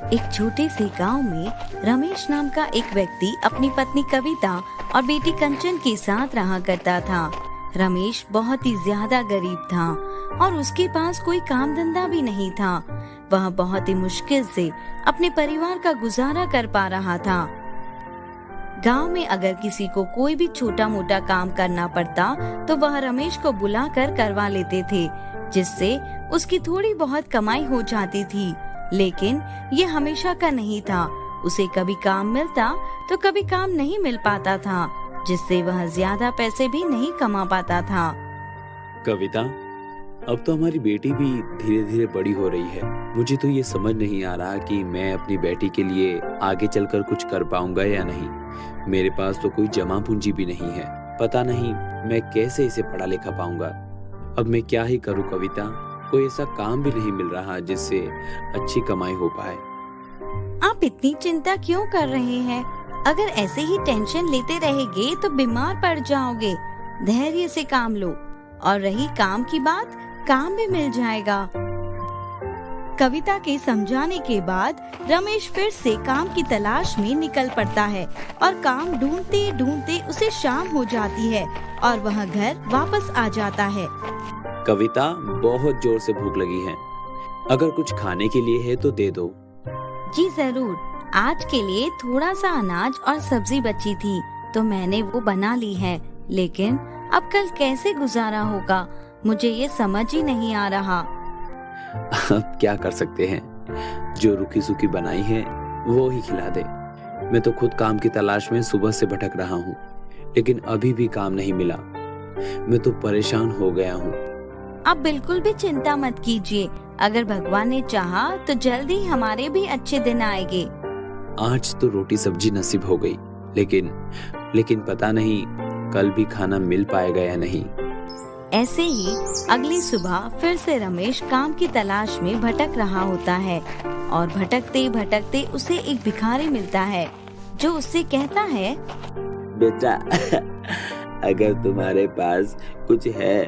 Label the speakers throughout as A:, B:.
A: एक छोटे से गांव में रमेश नाम का एक व्यक्ति अपनी पत्नी कविता और बेटी कंचन के साथ रहा करता था। रमेश बहुत ही ज्यादा गरीब था और उसके पास कोई काम धंधा भी नहीं था। वह बहुत ही मुश्किल से अपने परिवार का गुजारा कर पा रहा था। गांव में अगर किसी को कोई भी छोटा मोटा काम करना पड़ता तो वह रमेश को बुलाकर करवा लेते थे, जिससे उसकी थोड़ी बहुत कमाई हो जाती थी। लेकिन ये हमेशा का नहीं था। उसे कभी काम मिलता तो कभी काम नहीं मिल पाता था, जिससे वह ज्यादा पैसे भी नहीं कमा पाता था।
B: कविता, अब तो हमारी बेटी भी धीरे धीरे बड़ी हो रही है। मुझे तो ये समझ नहीं आ रहा कि मैं अपनी बेटी के लिए आगे चलकर कुछ कर पाऊंगा या नहीं। मेरे पास तो कोई जमा पूंजी भी नहीं है। पता नहीं मैं कैसे इसे पढ़ा लिखा पाऊंगा। अब मैं क्या ही करूं कविता? कोई ऐसा काम भी नहीं मिल रहा जिससे अच्छी कमाई हो पाए।
A: आप इतनी चिंता क्यों कर रहे हैं? अगर ऐसे ही टेंशन लेते रहेंगे तो बीमार पड़ जाओगे। धैर्य से काम लो। और रही काम की बात, काम भी मिल जाएगा। कविता के समझाने के बाद रमेश फिर से काम की तलाश में निकल पड़ता है और काम ढूंढते ढूंढते उसे शाम हो जाती है और वह घर वापस आ जाता है।
B: कविता, बहुत जोर से भूख लगी है। अगर कुछ खाने के लिए है तो दे दो।
A: जी जरूर। आज के लिए थोड़ा सा अनाज और सब्जी बची थी तो मैंने वो बना ली है, लेकिन अब कल कैसे गुजारा होगा मुझे ये समझ ही नहीं आ रहा।
B: अब क्या कर सकते हैं, जो रुखी सूखी बनाई है वो ही खिला दे। मैं तो खुद काम की तलाश में सुबह से भटक रहा हूँ, लेकिन अभी भी काम नहीं मिला। मैं तो परेशान हो गया हूँ।
A: आप बिल्कुल भी चिंता मत कीजिए। अगर भगवान ने चाहा तो जल्दी हमारे भी अच्छे दिन आएंगे।
B: आज तो रोटी सब्जी नसीब हो गई, लेकिन पता नहीं कल भी खाना मिल पाएगा या नहीं।
A: ऐसे ही अगली सुबह फिर से रमेश काम की तलाश में भटक रहा होता है और भटकते भटकते उसे एक भिखारी मिलता है जो उससे कहता है,
B: बेटा, अगर तुम्हारे पास कुछ है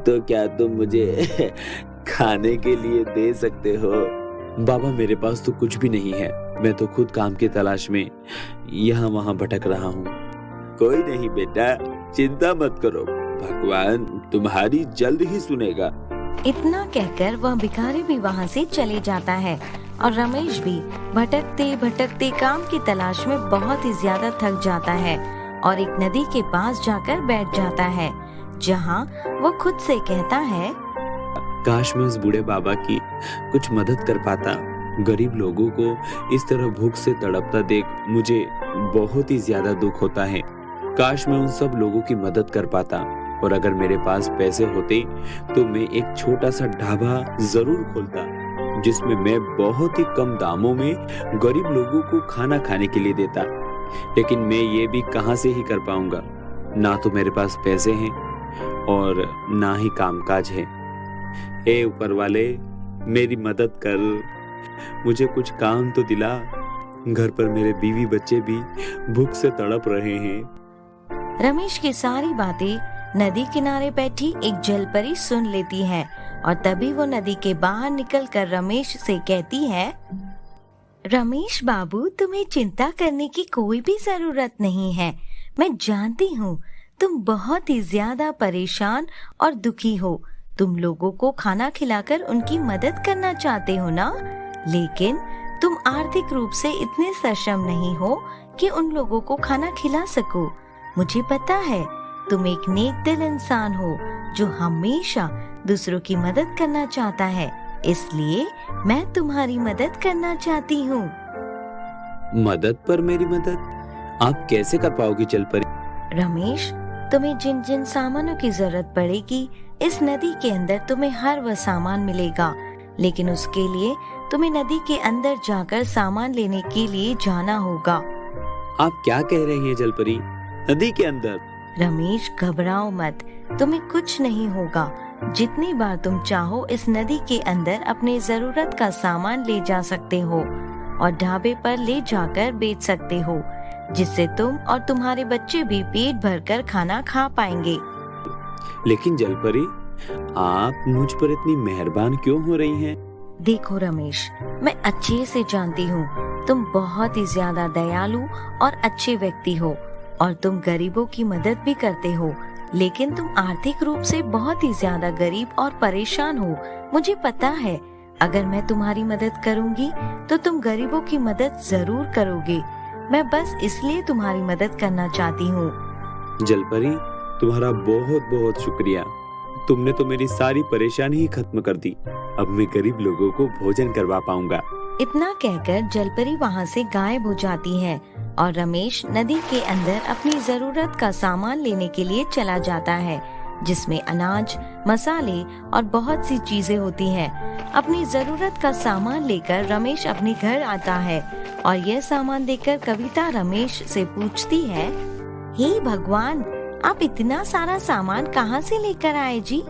B: तो क्या तुम मुझे खाने के लिए दे सकते हो? बाबा, मेरे पास तो कुछ भी नहीं है। मैं तो खुद काम की तलाश में यहाँ वहाँ भटक रहा हूँ। कोई नहीं बेटा, चिंता मत करो, भगवान तुम्हारी जल्द ही सुनेगा।
A: इतना कहकर वह भिखारी भी वहाँ से चले जाता है और रमेश भी भटकते भटकते काम की तलाश में बहुत ही ज्यादा थक जाता है और एक नदी के पास जाकर बैठ जाता है, जहाँ वो खुद से कहता है,
B: काश मैं उस बूढ़े बाबा की कुछ मदद कर पाता। गरीब लोगों को इस तरह भूख से तड़पता देख मुझे बहुत ही ज्यादा दुख होता है। काश मैं उन सब लोगों की मदद कर पाता, और अगर मेरे पास पैसे होते तो मैं एक छोटा सा ढाबा जरूर खोलता, जिसमें मैं बहुत ही कम दामों में गरीब लोगों को खाना खाने के लिए देता। लेकिन मैं ये भी कहाँ से ही कर पाऊंगा? ना तो मेरे पास पैसे हैं और ना ही कामकाज है। हे ऊपर वाले, मेरी मदद कर, मुझे कुछ काम तो दिला। घर पर मेरे बीवी बच्चे भी भूख से तड़प रहे हैं।
A: रमेश की सारी बातें नदी किनारे बैठी एक जलपरी सुन लेती है और तभी वो नदी के बाहर निकलकर रमेश से कहती है, रमेश बाबू, तुम्हें चिंता करने की कोई भी जरूरत नहीं है। मैं जानती हूँ तुम बहुत ही ज्यादा परेशान और दुखी हो। तुम लोगों को खाना खिलाकर उनकी मदद करना चाहते हो ना, लेकिन तुम आर्थिक रूप से इतने सक्षम नहीं हो कि उन लोगों को खाना खिला सको। मुझे पता है तुम एक नेक दिल इंसान हो जो हमेशा दूसरों की मदद करना चाहता है, इसलिए मैं तुम्हारी मदद करना चाहती हूँ।
B: मदद पर मेरी मदद? आप कैसे कर पाओगी जलपरी?
A: रमेश, तुम्हें जिन जिन सामानों की जरूरत पड़ेगी, इस नदी के अंदर तुम्हें हर वह सामान मिलेगा, लेकिन उसके लिए तुम्हें नदी के अंदर जाकर सामान लेने के लिए जाना होगा।
B: आप क्या कह रही हैं जलपरी? नदी के अंदर?
A: रमेश, घबराओ मत, तुम्हें कुछ नहीं होगा। जितनी बार तुम चाहो इस नदी के अंदर अपने जरूरत का सामान ले जा सकते हो और ढाबे पर ले जाकर बेच सकते हो, जिससे तुम और तुम्हारे बच्चे भी पेट भरकर खाना खा पाएंगे।
B: लेकिन जलपरी, आप मुझ पर इतनी मेहरबान क्यों हो रही हैं?
A: देखो रमेश, मैं अच्छे से जानती हूँ तुम बहुत ही ज्यादा दयालु और अच्छे व्यक्ति हो और तुम गरीबों की मदद भी करते हो, लेकिन तुम आर्थिक रूप से बहुत ही ज्यादा गरीब और परेशान हो। मुझे पता है अगर मैं तुम्हारी मदद करूँगी तो तुम गरीबों की मदद जरूर करोगे। मैं बस इसलिए तुम्हारी मदद करना चाहती हूँ।
B: जलपरी, तुम्हारा बहुत बहुत शुक्रिया। तुमने तो मेरी सारी परेशानी ही खत्म कर दी। अब मैं गरीब लोगों को भोजन करवा पाऊंगा।
A: इतना कहकर जलपरी वहाँ से गायब हो जाती है और रमेश नदी के अंदर अपनी जरूरत का सामान लेने के लिए चला जाता है, जिसमें अनाज, मसाले और बहुत सी चीजें होती हैं। अपनी जरूरत का सामान लेकर रमेश अपने घर आता है और यह सामान देखकर कविता रमेश से पूछती है, हे भगवान, आप इतना सारा सामान कहाँ से लेकर आए जी?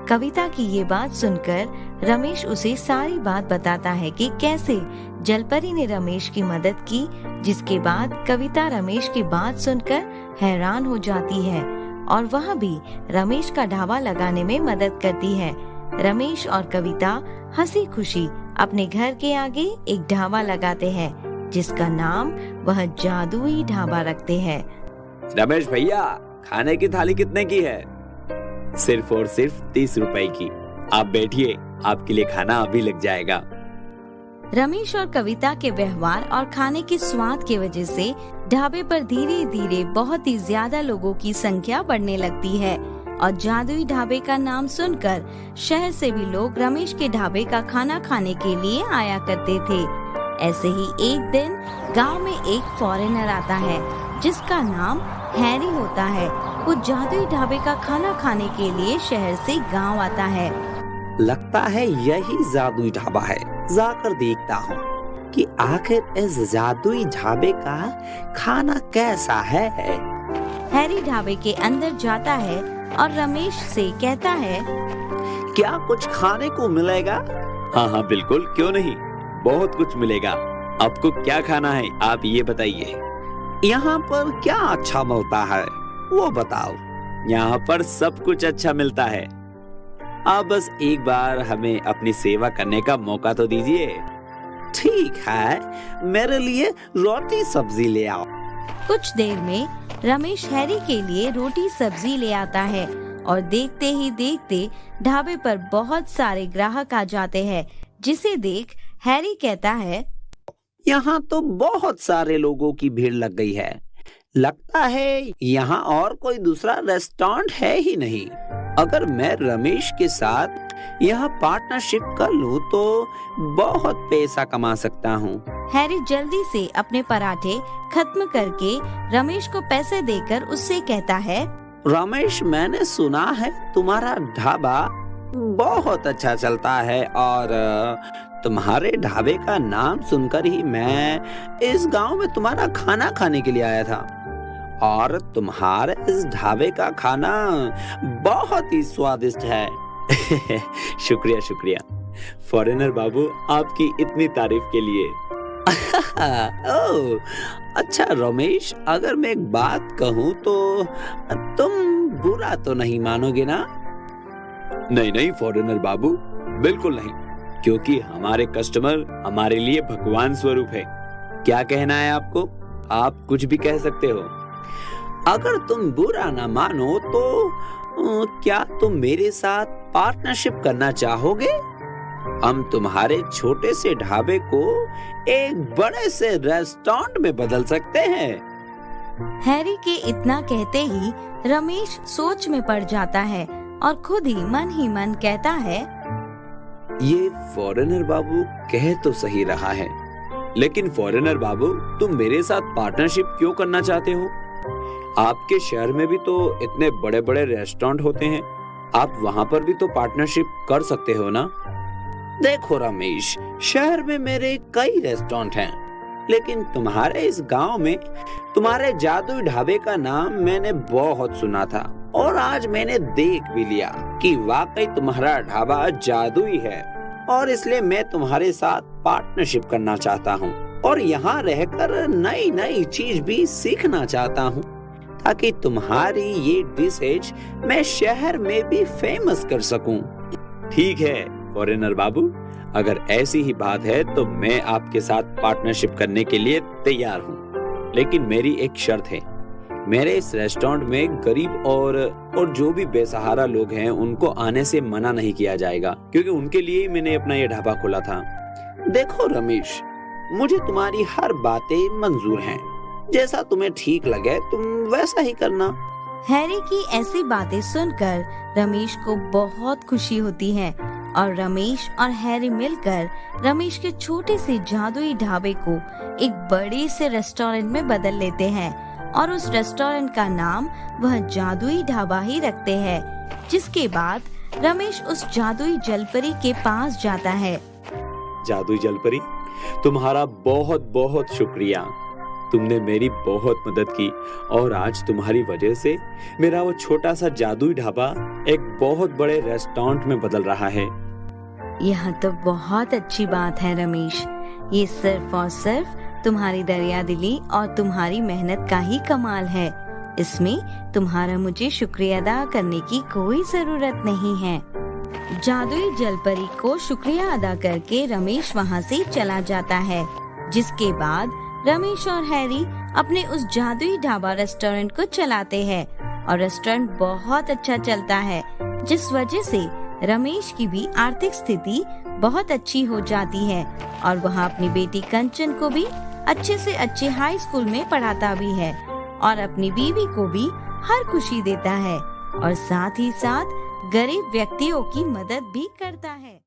A: कविता की ये बात सुनकर रमेश उसे सारी बात बताता है कि कैसे जलपरी ने रमेश की मदद की, जिसके बाद कविता रमेश की बात सुनकर हैरान हो जाती है और वह भी रमेश का ढाबा लगाने में मदद करती है। रमेश और कविता हंसी खुशी अपने घर के आगे एक ढाबा लगाते हैं, जिसका नाम वह जादुई ढाबा रखते हैं।
B: रमेश भैया, खाने की थाली कितने की है? सिर्फ और सिर्फ 30 रुपए की। आप बैठिए, आपके लिए खाना अभी लग जाएगा।
A: रमेश और कविता के व्यवहार और खाने के स्वाद की वजह से ढाबे पर धीरे धीरे बहुत ही ज्यादा लोगों की संख्या बढ़ने लगती है और जादुई ढाबे का नाम सुनकर शहर से भी लोग रमेश के ढाबे का खाना खाने के लिए आया करते थे। ऐसे ही एक दिन गांव में एक फॉरेनर आता है जिसका नाम हैरी होता है। वो जादुई ढाबे का खाना खाने के लिए शहर से गांव आता है।
C: लगता है यही जादुई ढाबा है। जाकर देखता हूँ कि आखिर इस जादुई ढाबे का खाना कैसा है।
A: हैरी ढाबे के अंदर जाता है और रमेश से कहता है,
C: क्या कुछ खाने को मिलेगा?
B: हाँ हाँ बिल्कुल, क्यों नहीं, बहुत कुछ मिलेगा। आपको क्या खाना है आप ये बताइए।
C: यहाँ पर क्या अच्छा मिलता है वो बताओ।
B: यहाँ पर सब कुछ अच्छा मिलता है। आप बस एक बार हमें अपनी सेवा करने का मौका तो दीजिए।
C: ठीक है, मेरे लिए रोटी सब्जी ले आओ।
A: कुछ देर में रमेश हैरी के लिए रोटी सब्जी ले आता है और देखते ही देखते ढाबे पर बहुत सारे ग्राहक आ जाते हैं, जिसे देख हैरी कहता है,
C: यहाँ तो बहुत सारे लोगों की भीड़ लग गई है। लगता है यहाँ और कोई दूसरा रेस्टोरेंट है ही नहीं। अगर मैं रमेश के साथ यहाँ पार्टनरशिप कर लूँ तो बहुत पैसा कमा सकता हूँ।
A: हैरी जल्दी से अपने पराठे खत्म करके रमेश को पैसे देकर उससे कहता है,
C: रमेश, मैंने सुना है तुम्हारा ढाबा बहुत अच्छा चलता है और तुम्हारे ढाबे का नाम सुनकर ही मैं इस गांव में तुम्हारा खाना खाने के लिए आया था और तुम्हारे इस ढाबे का खाना बहुत ही स्वादिष्ट है।
B: शुक्रिया शुक्रिया फॉरेनर बाबू, आपकी इतनी तारीफ के लिए।
C: ओह, अच्छा रमेश, अगर मैं एक बात कहूँ तो तुम बुरा तो नहीं मानोगे ना?
B: नहीं नहीं फॉरेनर बाबू, बिल्कुल नहीं, क्योंकि हमारे कस्टमर हमारे लिए भगवान स्वरूप है। क्या कहना है आपको? आप कुछ भी कह सकते हो।
C: अगर तुम बुरा ना मानो तो क्या तुम मेरे साथ पार्टनरशिप करना चाहोगे? हम तुम्हारे छोटे से ढाबे को एक बड़े से रेस्टोरेंट में बदल सकते हैं।
A: हैरी के इतना कहते ही रमेश सोच में पड़ जाता है और खुद ही मन कहता है,
B: ये फॉरेनर बाबू कह तो सही रहा है, लेकिन फॉरेनर बाबू, तुम मेरे साथ पार्टनरशिप क्यों करना चाहते हो? आपके शहर में भी तो इतने बड़े बड़े रेस्टोरेंट होते हैं, आप वहाँ पर भी तो पार्टनरशिप कर सकते हो ना?
C: देखो रमेश, शहर में मेरे कई रेस्टोरेंट हैं, लेकिन तुम्हारे इस गांव में तुम्हारे जादुई ढाबे का नाम मैंने बहुत सुना था और आज मैंने देख भी लिया कि वाकई तुम्हारा ढाबा जादुई है और इसलिए मैं तुम्हारे साथ पार्टनरशिप करना चाहता हूँ और यहाँ रहकर नई नई चीज भी सीखना चाहता हूँ ताकि तुम्हारी ये डिशेज मैं शहर में भी फेमस कर सकूं।
B: ठीक है फॉरेनर बाबू,
C: अगर ऐसी ही बात है तो मैं आपके साथ पार्टनरशिप करने के लिए तैयार हूँ, लेकिन मेरी एक शर्त है। मेरे इस रेस्टोरेंट में गरीब और जो भी बेसहारा लोग हैं उनको आने से मना नहीं किया जाएगा, क्योंकि उनके लिए ही मैंने अपना ये ढाबा खोला था। देखो रमेश, मुझे तुम्हारी हर बातें मंजूर हैं। जैसा तुम्हें ठीक लगे तुम वैसा ही करना।
A: हैरी की ऐसी बातें सुनकर रमेश को बहुत खुशी होती है और रमेश और हैरी मिलकर रमेश के छोटे से जादुई ढाबे को एक बड़े से रेस्टोरेंट में बदल लेते हैं और उस रेस्टोरेंट का नाम वह जादुई ढाबा ही रखते हैं। जिसके बाद रमेश उस जादुई जलपरी के पास जाता है।
B: जादुई जलपरी, तुम्हारा बहुत बहुत शुक्रिया। तुमने मेरी बहुत मदद की और आज तुम्हारी वजह से मेरा वो छोटा सा जादुई ढाबा एक बहुत बड़े रेस्टोरेंट में बदल रहा है।
A: यह तो बहुत अच्छी बात है रमेश। ये सिर्फ और सिर्फ तुम्हारी दरियादिली और तुम्हारी मेहनत का ही कमाल है। इसमें तुम्हारा मुझे शुक्रिया अदा करने की कोई जरूरत नहीं है। जादुई जलपरी को शुक्रिया अदा करके रमेश वहाँ से चला जाता है। जिसके बाद रमेश और हैरी अपने उस जादुई ढाबा रेस्टोरेंट को चलाते हैं और रेस्टोरेंट बहुत अच्छा चलता है, जिस वजह से रमेश की भी आर्थिक स्थिति बहुत अच्छी हो जाती है और वह अपनी बेटी कंचन को भी अच्छे से अच्छे हाई स्कूल में पढ़ाता भी है और अपनी बीवी को भी हर खुशी देता है और साथ ही साथ गरीब व्यक्तियों की मदद भी करता है।